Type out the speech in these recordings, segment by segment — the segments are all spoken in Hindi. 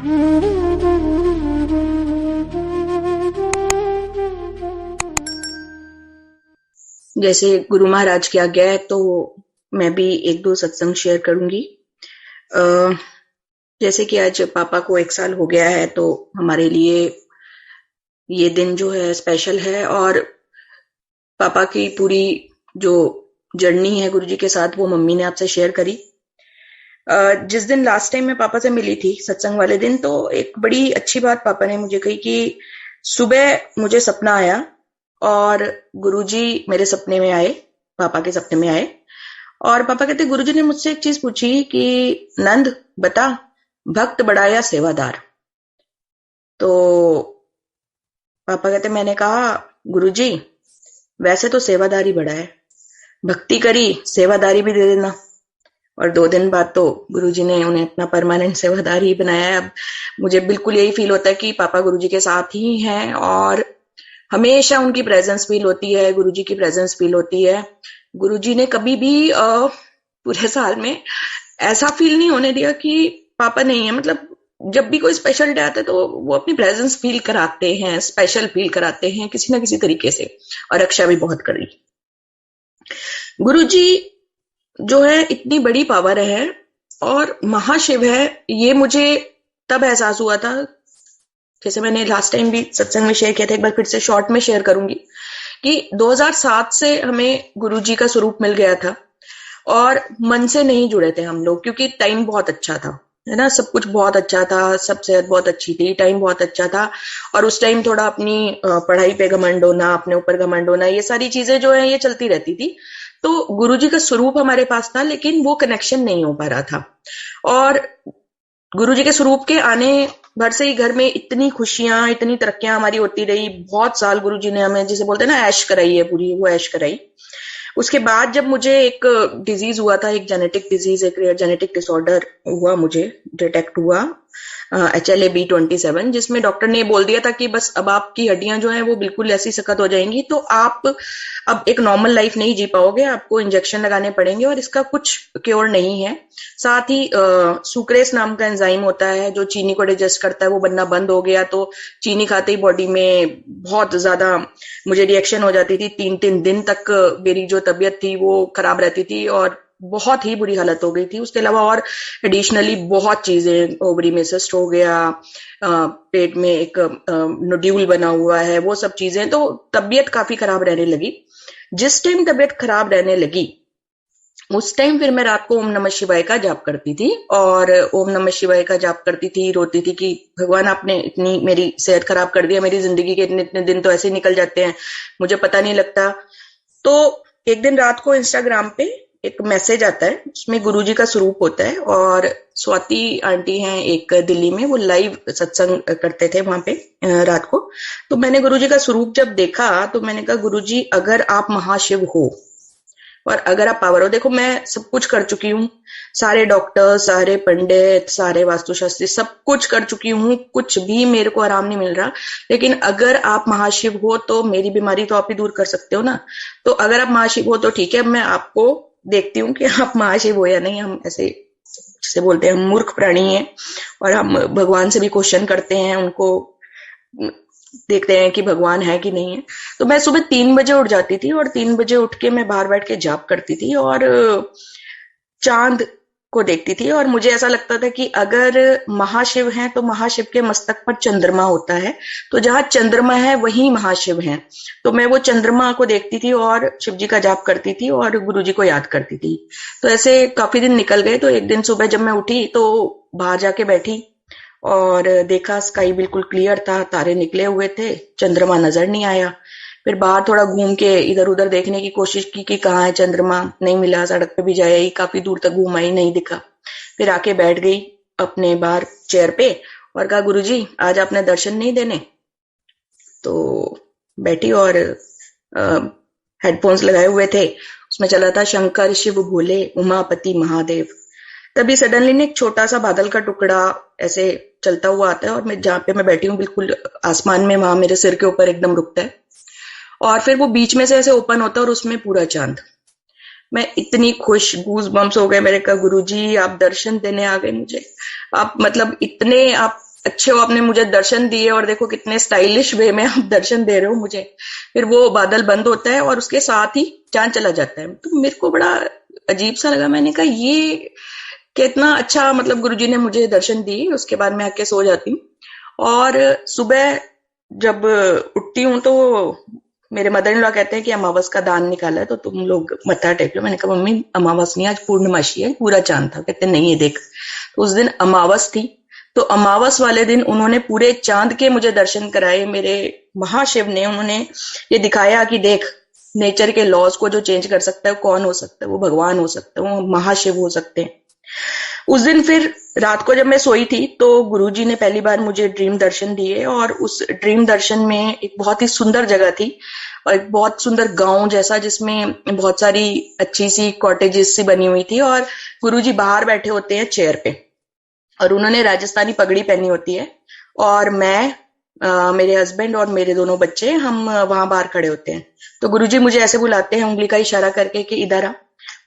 जैसे गुरु महाराज की आज्ञा है तो मैं भी एक दो सत्संग शेयर करूंगी। अ, जैसे कि आज पापा को 1 साल हो गया है, तो हमारे लिए ये दिन जो है स्पेशल है। और पापा की पूरी जो जर्नी है गुरु जी के साथ, वो मम्मी ने आपसे शेयर करी। जिस दिन लास्ट टाइम मैं पापा से मिली थी सत्संग वाले दिन, तो एक बड़ी अच्छी बात पापा ने मुझे कही कि सुबह मुझे सपना आया और गुरुजी मेरे सपने में आए, पापा के सपने में आए। और पापा कहते गुरुजी ने मुझसे एक चीज पूछी कि नंद बता, भक्त बड़ा या सेवादार? तो पापा कहते मैंने कहा गुरुजी वैसे तो सेवादारी बड़ा है, भक्ति करी सेवादारी भी दे देना। और 2 दिन बाद तो गुरुजी ने उन्हें अपना परमानेंट सेवादार ही बनाया है। अब मुझे बिल्कुल यही फील होता है कि पापा गुरुजी के साथ ही हैं और हमेशा उनकी प्रेजेंस फील होती है, गुरुजी की प्रेजेंस फील होती है। गुरुजी ने कभी भी पूरे साल में ऐसा फील नहीं होने दिया कि पापा नहीं है। मतलब जब भी कोई स्पेशल डे आता है तो वो अपनी प्रेजेंस फील कराते हैं, स्पेशल फील कराते हैं किसी ना किसी तरीके से। और रक्षा भी बहुत करी। गुरुजी जो है इतनी बड़ी पावर है और महाशिव है, ये मुझे तब एहसास हुआ था, जैसे मैंने लास्ट टाइम भी सत्संग में शेयर किया था, एक बार फिर से शॉर्ट में शेयर करूंगी, कि 2007 से हमें गुरुजी का स्वरूप मिल गया था और मन से नहीं जुड़े थे हम लोग, क्योंकि टाइम बहुत अच्छा था, है ना, सब कुछ बहुत अच्छा था, सब सेहत बहुत अच्छी थी, टाइम बहुत अच्छा था। और उस टाइम थोड़ा अपनी पढ़ाई पे घमंड होना, अपने ऊपर घमंड होना, ये सारी चीजें जो है ये चलती रहती थी। तो गुरुजी का स्वरूप हमारे पास था, लेकिन वो कनेक्शन नहीं हो पा रहा था। और गुरुजी के स्वरूप के आने भर से ही घर में इतनी खुशियां, इतनी तरक्कियां हमारी होती रही। बहुत साल गुरुजी ने हमें, जिसे बोलते हैं ना, ऐश कराई है पूरी, वो ऐश कराई। उसके बाद जब मुझे एक डिजीज हुआ था, एक जेनेटिक डिजीज, एक जेनेटिक डिसऑर्डर हुआ, मुझे डिटेक्ट हुआ HLA-B27, जिसमें डॉक्टर ने बोल दिया था कि बस अब आपकी हड्डियां जो हैं वो बिल्कुल ऐसी सख्त हो जाएंगी, तो आप अब एक नॉर्मल लाइफ नहीं जी पाओगे, आपको इंजेक्शन लगाने पड़ेंगे और इसका कुछ क्योर नहीं है। साथ ही सुक्रेस नाम का एंजाइम होता है जो चीनी को डाइजेस्ट करता है, वो बनना बंद हो गया। तो चीनी खाते ही बॉडी में बहुत ज्यादा मुझे रिएक्शन हो जाती थी। 3-3 दिन तक मेरी जो तबीयत थी वो खराब रहती थी और बहुत ही बुरी हालत हो गई थी। उसके अलावा और एडिशनली बहुत चीजें, ओवरी में सिस्ट हो गया, पेट में एक नोड्यूल बना हुआ है, वो सब चीजें, तो तबीयत काफी खराब रहने लगी। जिस टाइम तबीयत खराब रहने लगी उस टाइम फिर मैं रात को ओम नमः शिवाय का जाप करती थी, और ओम नमः शिवाय का जाप करती थी, रोती थी कि भगवान आपने इतनी मेरी सेहत खराब कर दी है, मेरी जिंदगी के इतने इतने दिन तो ऐसे निकल जाते हैं, मुझे पता नहीं लगता। तो एक दिन रात को इंस्टाग्राम पे एक मैसेज आता है, उसमें गुरुजी का स्वरूप होता है, और स्वाति आंटी हैं एक दिल्ली में, वो लाइव सत्संग करते थे वहां पे रात को। तो मैंने गुरुजी का स्वरूप जब देखा तो मैंने कहा गुरुजी अगर आप महाशिव हो और अगर आप पावर हो, देखो मैं सब कुछ कर चुकी हूँ, सारे डॉक्टर, सारे पंडित, सारे वास्तुशास्त्री, सब कुछ कर चुकी हूँ, कुछ भी मेरे को आराम नहीं मिल रहा, लेकिन अगर आप महाशिव हो तो मेरी बीमारी तो आप ही दूर कर सकते हो ना। तो अगर आप महाशिव हो तो ठीक है, मैं आपको देखती हूँ कि आप महाशिव हो या नहीं। हम ऐसे जैसे बोलते हैं, हम मूर्ख प्राणी हैं और हम भगवान से भी क्वेश्चन करते हैं, उनको देखते हैं कि भगवान है कि नहीं है। तो मैं सुबह 3 बजे उठ जाती थी और 3 बजे उठ के मैं बाहर बैठ के जाप करती थी और चांद को देखती थी। और मुझे ऐसा लगता था कि अगर महाशिव हैं तो महाशिव के मस्तक पर चंद्रमा होता है, तो जहां चंद्रमा है वहीं महाशिव हैं। तो मैं वो चंद्रमा को देखती थी और शिव जी का जाप करती थी और गुरु जी को याद करती थी। तो ऐसे काफी दिन निकल गए। तो एक दिन सुबह जब मैं उठी तो बाहर जाके बैठी और देखा स्काई बिल्कुल क्लियर था, तारे निकले हुए थे, चंद्रमा नजर नहीं आया। फिर बाहर थोड़ा घूम के इधर उधर देखने की कोशिश की कि कहाँ है चंद्रमा, नहीं मिला। सड़क पे भी जाया ही, काफी दूर तक घूम आई, नहीं दिखा। फिर आके बैठ गई अपने बाहर चेयर पे और कहा गुरुजी आज आपने दर्शन नहीं देने। तो बैठी और हेडफोन्स लगाए हुए थे, उसमें चला था शंकर शिव भोले उमापति महादेव। तभी सडनली ने एक छोटा सा बादल का टुकड़ा ऐसे चलता हुआ आता है और मैं जहां पे मैं बैठी हूँ बिल्कुल आसमान में, वहां मेरे सिर के ऊपर एकदम रुकता है और फिर वो बीच में से ऐसे ओपन होता है और उसमें पूरा चांद। मैं इतनी खुश, गूज बम्स हो गए। मेरे कहा गुरुजी आप दर्शन देने आ गए मुझे, आप मतलब इतने आप अच्छे हो, आपने मुझे दर्शन दिए और देखो कितने स्टाइलिश वे में आप दर्शन दे रहे हो मुझे। फिर वो बादल बंद होता है और उसके साथ ही चांद चला जाता है। तो मेरे को बड़ा अजीब सा लगा। मैंने कहा ये कितना अच्छा, मतलब गुरुजी ने मुझे दर्शन दिए। उसके बाद मैं आके सो जाती हूँ और सुबह जब उठती हूँ तो मेरे मदर इन लॉ कहते हैं कि अमावस का दान निकाला है तो तुम लोग मत्था टेक लो। मैंने कहा मम्मी अमावस नहीं, आज पूर्णमासी है, पूरा चांद था। कहते नहीं है देख। तो उस दिन अमावस थी, तो अमावस वाले दिन उन्होंने पूरे चांद के मुझे दर्शन कराए। मेरे महाशिव ने, उन्होंने ये दिखाया कि देख, नेचर के लॉज को जो चेंज कर सकता है कौन हो सकता है, वो भगवान हो सकता है, वो महाशिव हो सकते हैं। उस दिन फिर रात को जब मैं सोई थी तो गुरुजी ने पहली बार मुझे ड्रीम दर्शन दिए और उस ड्रीम दर्शन में एक बहुत ही सुंदर जगह थी और एक बहुत सुंदर गांव जैसा, जिसमें बहुत सारी अच्छी सी कॉटेजेस सी बनी हुई थी और गुरुजी बाहर बैठे होते हैं चेयर पे और उन्होंने राजस्थानी पगड़ी पहनी होती है और मैं, मेरे हस्बैंड और मेरे दोनों बच्चे, हम वहां बाहर खड़े होते हैं। तो गुरुजी मुझे ऐसे बुलाते हैं उंगली का इशारा करके कि इधर आ।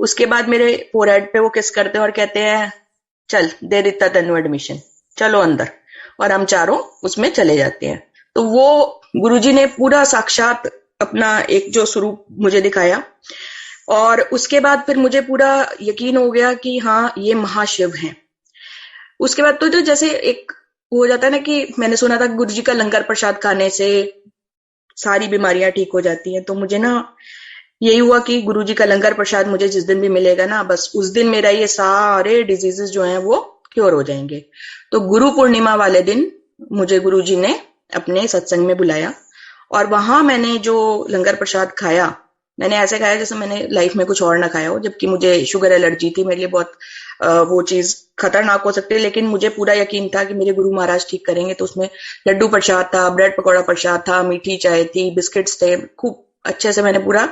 उसके बाद मेरे फोरहेड पे वो किस करते हैं और कहते हैं चल दे देता तनु एडमिशन, चलो अंदर। और हम चारों उसमें चले जाते हैं। तो वो गुरुजी ने पूरा साक्षात अपना एक जो स्वरूप मुझे दिखाया और उसके बाद फिर मुझे पूरा यकीन हो गया कि हाँ ये महाशिव हैं। उसके बाद तो जैसे एक हो जाता है ना कि मैंने सुना था गुरुजी का लंगर प्रसाद खाने से सारी बीमारियां ठीक हो जाती हैं। तो मुझे ना यही हुआ कि गुरुजी का लंगर प्रसाद मुझे जिस दिन भी मिलेगा ना, बस उस दिन मेरा ये सारे डिजीजेस जो हैं वो क्योर हो जाएंगे। तो गुरु पूर्णिमा वाले दिन मुझे गुरुजी ने अपने सत्संग में बुलाया और वहां मैंने जो लंगर प्रसाद खाया, मैंने ऐसे खाया जैसे मैंने लाइफ में कुछ और ना खाया हो। जबकि मुझे शुगर एलर्जी थी, मेरे लिए बहुत वो चीज खतरनाक हो सकती है, लेकिन मुझे पूरा यकीन था कि मेरे गुरु महाराज ठीक करेंगे। तो उसमें लड्डू प्रसाद था, ब्रेड पकौड़ा प्रसाद था, मीठी चाय थी, बिस्किट्स थे। खूब अच्छे से मैंने पूरा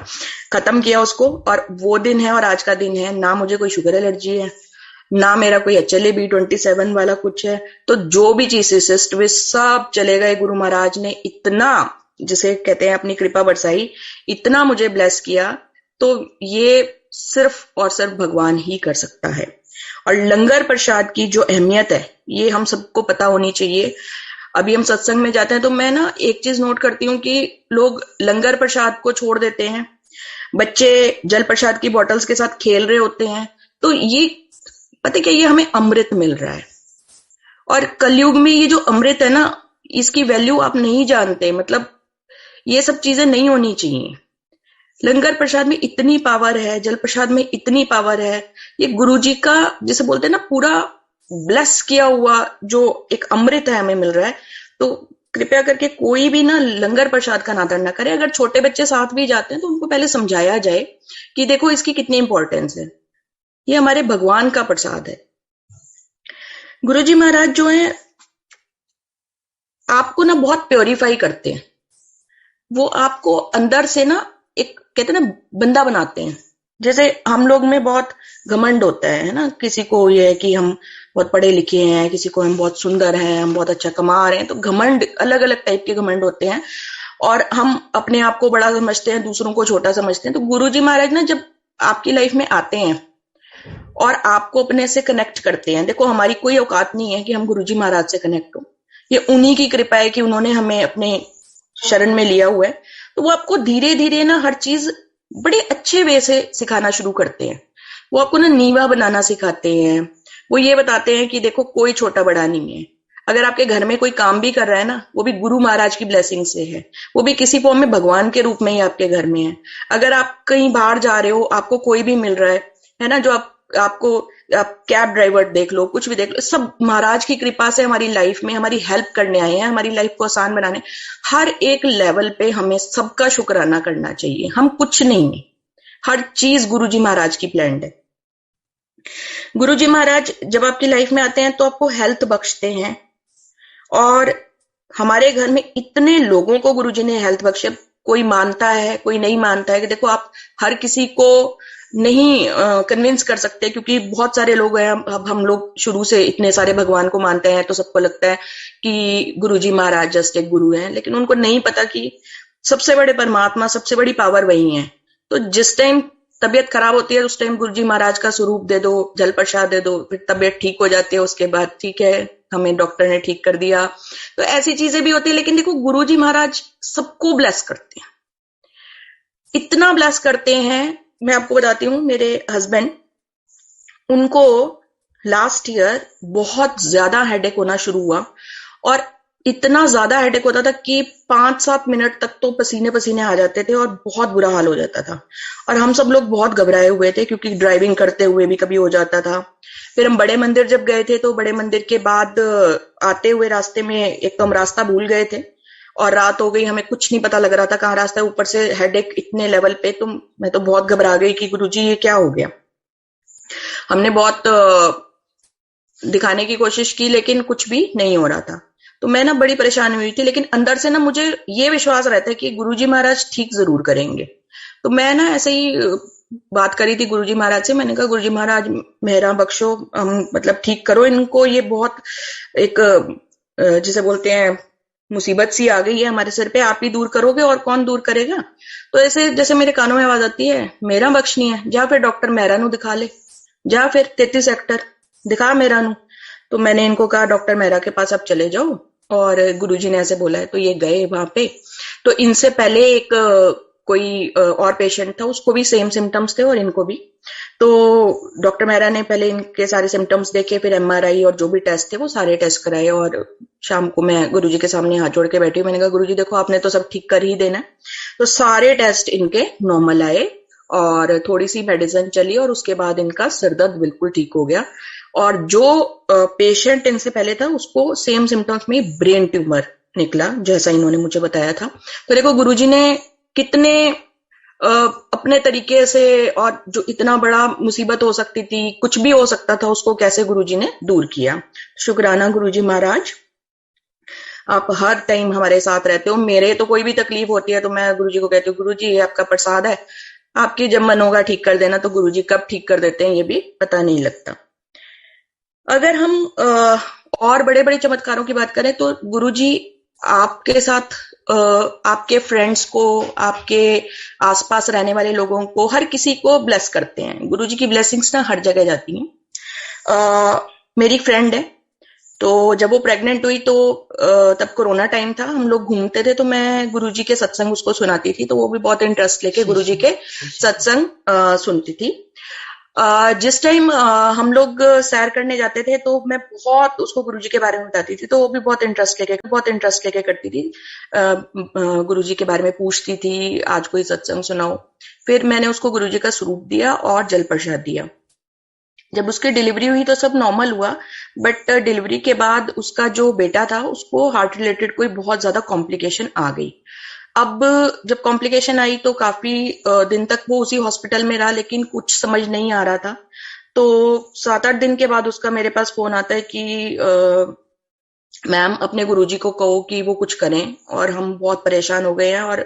खत्म किया उसको। और वो दिन है और आज का दिन है, ना मुझे कोई शुगर एलर्जी है, ना मेरा कोई HLA-B27 वाला कुछ है। तो जो भी चीजें सिस्ट वे सब चले गए। गुरु महाराज ने इतना, जिसे कहते हैं अपनी कृपा बरसाई, इतना मुझे ब्लेस किया। तो ये सिर्फ और सिर्फ भगवान ही कर सकता है। और लंगर प्रसाद की जो अहमियत है ये हम सबको पता होनी चाहिए। अभी हम सत्संग में जाते हैं तो मैं ना एक चीज नोट करती हूँ कि लोग लंगर प्रसाद को छोड़ देते हैं, बच्चे जल प्रसाद की बोतल्स के साथ खेल रहे होते हैं। तो ये पता क्या, ये हमें अमृत मिल रहा है और कलयुग में ये जो अमृत है ना, इसकी वैल्यू आप नहीं जानते। मतलब ये सब चीजें नहीं होनी चाहिए। लंगर प्रसाद में इतनी पावर है, जल प्रसाद में इतनी पावर है। ये गुरुजी का, जिसे बोलते हैं ना, पूरा ब्लेस किया हुआ जो एक अमृत है हमें मिल रहा है। तो कृपया करके कोई भी ना लंगर प्रसाद का नादर ना करे। अगर छोटे बच्चे साथ भी जाते हैं तो उनको पहले समझाया जाए कि देखो इसकी कितनी इंपॉर्टेंस है, ये हमारे भगवान का प्रसाद है। गुरुजी महाराज जो है आपको ना बहुत प्योरीफाई करते हैं। वो आपको अंदर से ना एक, कहते हैं ना, बंदा बनाते हैं। जैसे हम लोग में बहुत घमंड होता है ना, किसी को ये है कि हम बहुत पढ़े लिखे हैं, किसी को हम बहुत सुंदर हैं, हम बहुत अच्छा कमा रहे हैं। तो घमंड, अलग अलग टाइप के घमंड होते हैं और हम अपने आप को बड़ा समझते हैं, दूसरों को छोटा समझते हैं। तो गुरुजी महाराज ना जब आपकी लाइफ में आते हैं और आपको अपने से कनेक्ट करते हैं, देखो हमारी कोई औकात नहीं है कि हम गुरुजी महाराज से कनेक्ट हो, ये उन्हीं की कृपा है कि उन्होंने हमें अपने शरण में लिया हुआ है। तो वो आपको धीरे धीरे ना हर चीज बड़े अच्छे वे से सिखाना शुरू करते हैं। वो आपको ना नीवा बनाना सिखाते हैं। वो ये बताते हैं कि देखो कोई छोटा बड़ा नहीं है। अगर आपके घर में कोई काम भी कर रहा है ना, वो भी गुरु महाराज की ब्लेसिंग से है, वो भी किसी फॉर्म में भगवान के रूप में ही आपके घर में है। अगर आप कहीं बाहर जा रहे हो, आपको कोई भी मिल रहा है ना, जो आपको, आप कैब ड्राइवर देख लो, कुछ भी देख लो, सब महाराज की कृपा से हमारी लाइफ में हमारी हेल्प करने आए हैं, हमारी लाइफ को आसान बनाने। हर एक लेवल पे हमें सबका शुक्राना करना चाहिए। हम कुछ नहीं है, हर चीज गुरुजी महाराज की प्लान्ड है। गुरुजी महाराज जब आपकी लाइफ में आते हैं तो आपको हेल्थ बख्शते हैं और हमारे घर में इतने लोगों को गुरुजी ने हेल्थ बख्शे। कोई मानता है, कोई नहीं मानता है, कि देखो आप हर किसी को नहीं कन्विंस कर सकते, क्योंकि बहुत सारे लोग हैं। अब हम लोग शुरू से इतने सारे भगवान को मानते हैं तो सबको लगता है कि गुरुजी महाराज जस्ट एक गुरु हैं, लेकिन उनको नहीं पता कि सबसे बड़े परमात्मा, सबसे बड़ी पावर वही है। तो जिस टाइम तबीयत खराब होती है उस टाइम गुरुजी महाराज का स्वरूप दे दो, जल प्रसाद दे दो, फिर तबीयत ठीक हो जाती है। उसके बाद ठीक है, हमें डॉक्टर ने ठीक कर दिया। तो ऐसी चीजें भी होती है, लेकिन देखो गुरुजी महाराज सबको ब्लेस करते हैं, इतना ब्लेस करते हैं। मैं आपको बताती हूँ, मेरे हस्बैंड, उनको लास्ट ईयर बहुत ज्यादा हेडेक होना शुरू हुआ, और इतना ज्यादा हेडेक होता था कि 5-7 मिनट तक तो पसीने पसीने आ जाते थे और बहुत बुरा हाल हो जाता था। और हम सब लोग बहुत घबराए हुए थे, क्योंकि ड्राइविंग करते हुए भी कभी हो जाता था। फिर हम बड़े मंदिर जब गए थे, तो बड़े मंदिर के बाद आते हुए रास्ते में एक तो हम रास्ता भूल गए थे, और रात हो गई, हमें कुछ नहीं पता लग रहा था कहाँ रास्ता है, ऊपर से हेडेक इतने लेवल पे। तो मैं तो बहुत घबरा गई कि गुरुजी ये क्या हो गया। हमने बहुत दिखाने की कोशिश की, लेकिन कुछ भी नहीं हो रहा था। तो मैं ना बड़ी परेशानी हुई थी, लेकिन अंदर से ना मुझे ये विश्वास रहता है कि गुरुजी महाराज ठीक जरूर करेंगे। तो मैं ना ऐसे ही बात करी थी गुरुजी महाराज से। मैंने कहा गुरुजी महाराज मेहरा बख्शो, मतलब ठीक करो इनको, ये बहुत एक जिसे बोलते हैं मुसीबत सी आ गई है हमारे सिर पे, आप ही दूर करोगे और कौन दूर करेगा। तो ऐसे जैसे मेरे कानों में आवाज आती है, मेरा बख्श नहीं है, जा फिर डॉक्टर मेहरा नु दिखा ले, जा फिर 33 सेक्टर दिखा मेहरा नु। तो मैंने इनको कहा डॉक्टर मेहरा के पास आप चले जाओ, और गुरुजी ने ऐसे बोला है। तो ये गए वहां पे। तो इनसे पहले एक कोई और पेशेंट था, उसको भी सेम सिम्टम्स थे और इनको भी। तो डॉक्टर मेहरा ने पहले इनके सारे सिम्टम्स देखे, फिर एमआरआई और जो भी टेस्ट थे वो सारे टेस्ट कराए। और शाम को मैं गुरुजी के सामने हाथ जोड़ के बैठी हूँ। मैंने कहा गुरुजी देखो, आपने तो सब ठीक कर ही देना है। तो सारे टेस्ट इनके नॉर्मल आए, और थोड़ी सी मेडिसिन चली, और उसके बाद इनका सिर दर्द बिल्कुल ठीक हो गया। और जो पेशेंट इनसे पहले था, उसको सेम सिम्टम्स में ब्रेन ट्यूमर निकला, जैसा इन्होंने मुझे बताया था। तो देखो गुरुजी ने कितने अपने तरीके से, और जो इतना बड़ा मुसीबत हो सकती थी, कुछ भी हो सकता था, उसको कैसे गुरुजी ने दूर किया। शुक्राना गुरुजी महाराज, आप हर टाइम हमारे साथ रहते हो। मेरे तो कोई भी तकलीफ होती है तो मैं गुरुजी को कहती हूँ, गुरुजी ये आपका प्रसाद है, आपकी जब मन होगा ठीक कर देना। तो गुरुजी कब ठीक कर देते हैं ये भी पता नहीं लगता। अगर हम और बड़े बड़े चमत्कारों की बात करें, तो गुरुजी आपके साथ आपके फ्रेंड्स को, आपके आसपास रहने वाले लोगों को, हर किसी को ब्लेस करते हैं। गुरुजी की ब्लेसिंग्स ना हर जगह जाती हैं। मेरी फ्रेंड है, तो जब वो प्रेग्नेंट हुई, तो तब कोरोना टाइम था, हम लोग घूमते थे, तो मैं गुरुजी के सत्संग उसको सुनाती थी। तो वो भी बहुत इंटरेस्ट लेके गुरुजी के सत्संग सुनती थी। जिस टाइम हम लोग सैर करने जाते थे, तो मैं बहुत उसको गुरुजी के बारे में बताती थी, तो वो भी बहुत इंटरेस्ट लेके करती थी। गुरुजी के बारे में पूछती थी, आज कोई सत्संग सुनाओ। फिर मैंने उसको गुरुजी का स्वरूप दिया और जल प्रसाद दिया। जब उसकी डिलीवरी हुई तो सब नॉर्मल हुआ, बट डिलीवरी के बाद उसका जो बेटा था, उसको हार्ट रिलेटेड कोई बहुत ज्यादा कॉम्प्लिकेशन आ गई। अब जब कॉम्प्लिकेशन आई तो काफी दिन तक वो उसी हॉस्पिटल में रहा, लेकिन कुछ समझ नहीं आ रहा था। तो 7-8 दिन के बाद उसका मेरे पास फोन आता है कि मैम अपने गुरुजी को कहो कि वो कुछ करें, और हम बहुत परेशान हो गए हैं, और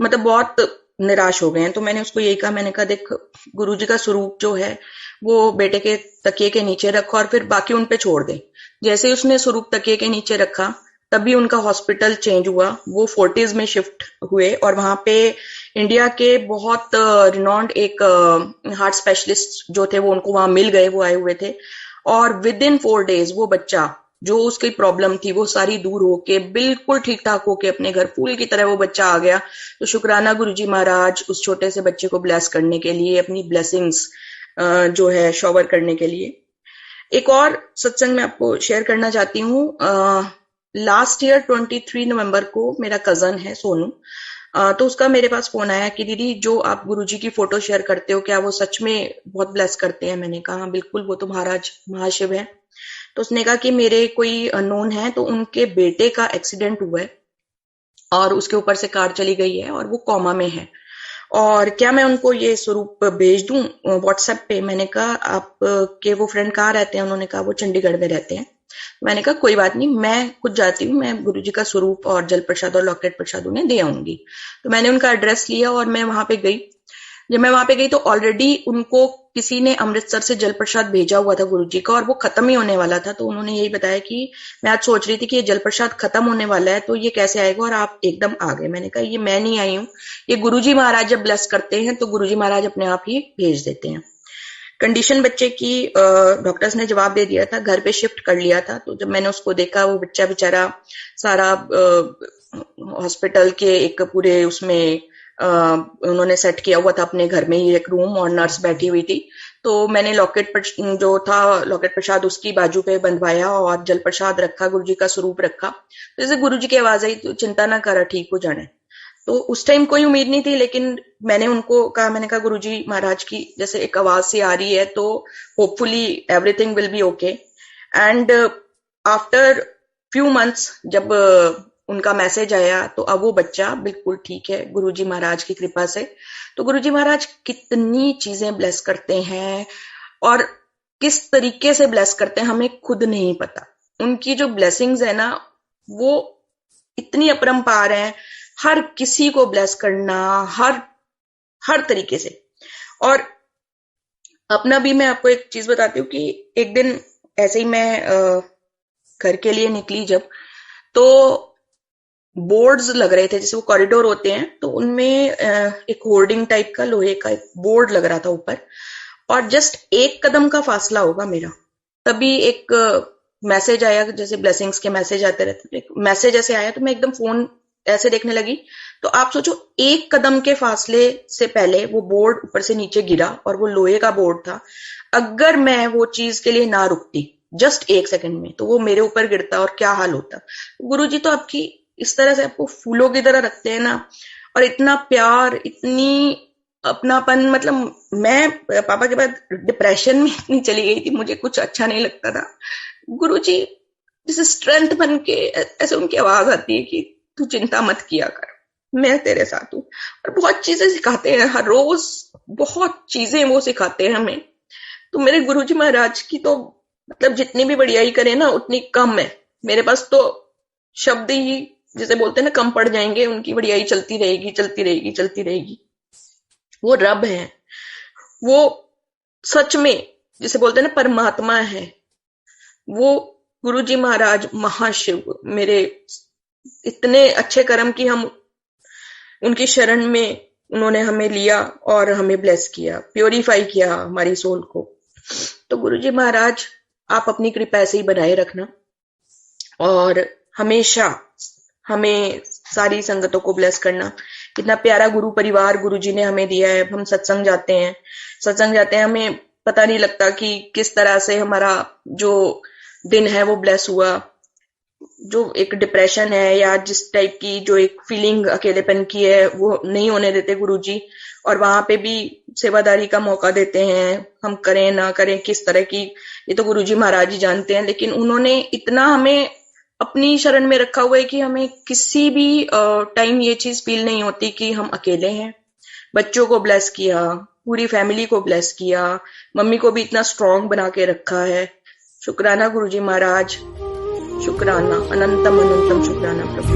मतलब बहुत निराश हो गए हैं। तो मैंने उसको यही कहा, मैंने कहा देख, गुरुजी का स्वरूप जो है वो बेटे के तकिए के नीचे रखो, और फिर बाकी उन पे छोड़ दे। जैसे ही उसने स्वरूप तकिए के नीचे रखा, तभी उनका हॉस्पिटल चेंज हुआ। वो फोर्टिस में शिफ्ट हुए, और वहां पे इंडिया के बहुत रिनॉन्ड एक हार्ट स्पेशलिस्ट जो थे, वो उनको वहां मिल गए, वो आए हुए थे। और विद इन 4 डेज वो बच्चा, जो उसकी प्रॉब्लम थी, वो सारी दूर होके बिल्कुल ठीक ठाक होके अपने घर फूल की तरह वो बच्चा आ गया। तो शुक्राना गुरुजी महाराज उस छोटे से बच्चे को ब्लेस करने के लिए, अपनी ब्लेसिंग्स जो है शॉवर करने के लिए। एक और सत्संग मैं आपको शेयर करना चाहती हूँ। लास्ट ईयर 23 नवंबर को मेरा कजन है सोनू, तो उसका मेरे पास फोन आया कि दीदी जो आप गुरुजी की फोटो शेयर करते हो, क्या वो सच में बहुत ब्लेस करते हैं? मैंने कहा बिल्कुल, वो तो महाराज महाशिव है। तो उसने कहा कि मेरे कोई नोन है, तो उनके बेटे का एक्सीडेंट हुआ है, और उसके ऊपर से कार चली गई है, और वो कोमा में है, और क्या मैं उनको ये स्वरूप भेज दूं व्हाट्सएप पे? मैंने कहा आप के वो फ्रेंड कहाँ रहते हैं? उन्होंने कहा वो चंडीगढ़ में रहते हैं। मैंने कहा कोई बात नहीं, मैं खुद जाती हूँ, मैं गुरुजी का स्वरूप और जल प्रसाद और लॉकेट प्रसाद उन्हें दे आऊंगी। तो मैंने उनका एड्रेस लिया और मैं वहां पे गई। जब मैं वहां पे गई तो ऑलरेडी उनको किसी ने अमृतसर से जल प्रसाद भेजा हुआ था गुरुजी का, और वो खत्म ही होने वाला था। तो उन्होंने यही बताया कि मैं आज सोच रही थी कि ये जल प्रसाद खत्म होने वाला है, तो ये कैसे आएगा, और आप एकदम आ गए। मैंने कहा ये मैं नहीं आई हूँ, ये गुरुजी महाराज जब ब्लेस करते हैं तो गुरुजी महाराज अपने आप ही भेज देते हैं। कंडीशन बच्चे की डॉक्टर्स ने जवाब दे दिया था, घर पे शिफ्ट कर लिया था। तो जब मैंने उसको देखा, वो बच्चा बेचारा सारा हॉस्पिटल के एक पूरे उसमें उन्होंने सेट किया हुआ था अपने घर में ही एक रूम, और नर्स बैठी हुई थी। तो मैंने लॉकेट पर जो था लॉकेट प्रसाद उसकी बाजू पे बंधवाया और जल प्रसाद रखा, गुरुजी का स्वरूप रखा। तो जैसे गुरुजी की आवाज आई, तो चिंता ना करा, ठीक हो जाने। तो उस टाइम कोई उम्मीद नहीं थी, लेकिन मैंने उनको कहा, मैंने कहा गुरुजी महाराज की जैसे एक आवाज सी आ रही है, तो hopefully everything will be okay. And after few months जब उनका मैसेज आया, तो अब वो बच्चा बिल्कुल ठीक है गुरुजी महाराज की कृपा से। तो गुरुजी महाराज कितनी चीजें ब्लेस करते हैं और किस तरीके से ब्लेस करते हैं हमें खुद नहीं पता। उनकी जो ब्लेसिंग्स है ना, वो इतनी अपरंपार है, हर किसी को ब्लेस करना, हर तरीके से। और अपना भी मैं आपको एक चीज बताती हूँ कि एक दिन ऐसे ही मैं घर के लिए निकली जब, तो बोर्ड्स लग रहे थे, जैसे वो कॉरिडोर होते हैं, तो उनमें एक होर्डिंग टाइप का लोहे का एक बोर्ड लग रहा था ऊपर, और जस्ट एक कदम का फासला होगा मेरा, तभी एक मैसेज आया, जैसे ब्लेसिंग्स के मैसेज आते रहते, एक मैसेज ऐसे आया, तो मैं एकदम फोन ऐसे देखने लगी। तो आप सोचो, एक कदम के फासले से पहले वो बोर्ड ऊपर से नीचे गिरा, और वो लोहे का बोर्ड था। अगर मैं वो चीज के लिए ना रुकती जस्ट एक सेकंड में, तो वो मेरे ऊपर गिरता और क्या हाल होता। गुरुजी तो आपकी इस तरह से आपको फूलों की तरह रखते हैं ना, और इतना प्यार, इतनी अपनापन। मतलब मैं पापा के बाद डिप्रेशन में इतनी चली गई थी, मुझे कुछ अच्छा नहीं लगता था। गुरुजी जैसे स्ट्रेंथ बन के ऐसे उनकी आवाज आती है कि तू चिंता मत किया कर, मैं तेरे साथ हूँ। और बहुत चीजें सिखाते हैं, हर रोज बहुत चीजें वो सिखाते हैं हमें। तो मेरे गुरुजी महाराज की तो मतलब जितनी भी बढ़ियाई करे ना उतनी कम है। मेरे पास तो शब्द ही जैसे बोलते हैं ना कम पड़ जाएंगे, उनकी बढ़ियाई चलती रहेगी, चलती रहेगी, चलती रहेगी। वो रब है, वो सच में जिसे बोलते हैं ना परमात्मा है। वो गुरुजी महाराज महाशिव मेरे इतने अच्छे कर्म की हम उनकी शरण में, उन्होंने हमें लिया और हमें ब्लेस किया, प्योरीफाई किया हमारी सोल को। तो गुरुजी महाराज आप अपनी कृपा ऐसे ही बनाए रखना, और हमेशा हमें सारी संगतों को ब्लेस करना। कितना प्यारा गुरु परिवार गुरुजी ने हमें दिया है। हम सत्संग जाते हैं, हमें पता नहीं लगता कि किस तरह से हमारा जो दिन है वो ब्लेस हुआ। जो एक डिप्रेशन है या जिस टाइप की जो एक फीलिंग अकेलेपन की है, वो नहीं होने देते गुरुजी, और वहां पे भी सेवादारी का मौका देते हैं। हम करें ना करें किस तरह की, ये तो गुरुजी महाराज ही जानते हैं, लेकिन उन्होंने इतना हमें अपनी शरण में रखा हुआ है कि हमें किसी भी टाइम ये चीज फील नहीं होती कि हम अकेले हैं। बच्चों को ब्लेस किया, पूरी फैमिली को ब्लेस किया, मम्मी को भी इतना स्ट्रांग बना के रखा है। शुक्राना गुरुजी महाराज, शुक्राना, अनंतम अनंतम शुक्राना प्रभु।